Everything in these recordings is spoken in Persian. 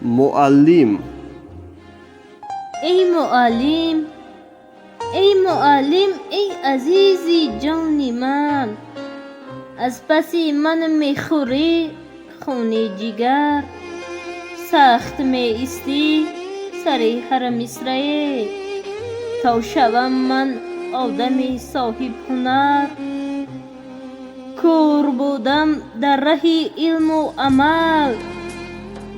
مуаллим. ای معلم، ای معلم، ای عزیزی جان من، از پسی من میخوری خون جگر، سخت می ایستی سر هر مصرعه، تا شوم من آدمی صاحب هنر، کور بودم در ره علم و عمل،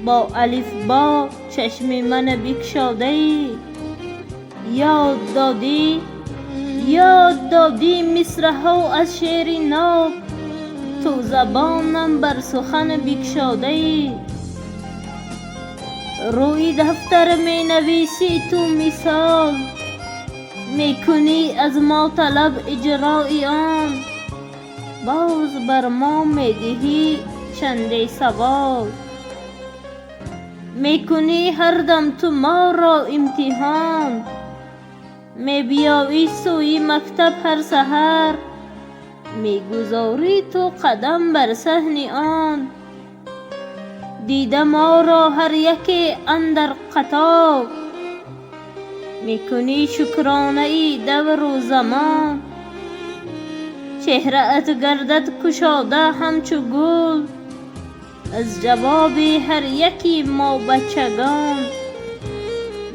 با الف با چشم من بگشاده، یاد دادی مصرع‌ها از شعر ناب، تو زبانم بر سخن بگشاده، روی دفتر می نویسی تو مثال، می کنی از ما طلب اجرای آن، باز بر ما می دهی چنده سوال، می کنی هر دم تو ما را امتحان، می بیایی سوی مکتب هر سحر، می گذاری تو قدم بر صحن آن، دیده ما را هر یکی اندر قطار، می کنی شکرانه ای دور و زمان، چهره ات گردد کشاده همچو گل، از جواب هر یکی ما بچگان،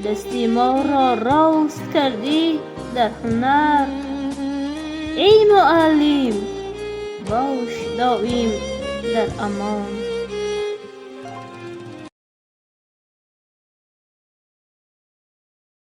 دستی ما را راست کردی در هنر، ای معلم باش دائم در امان.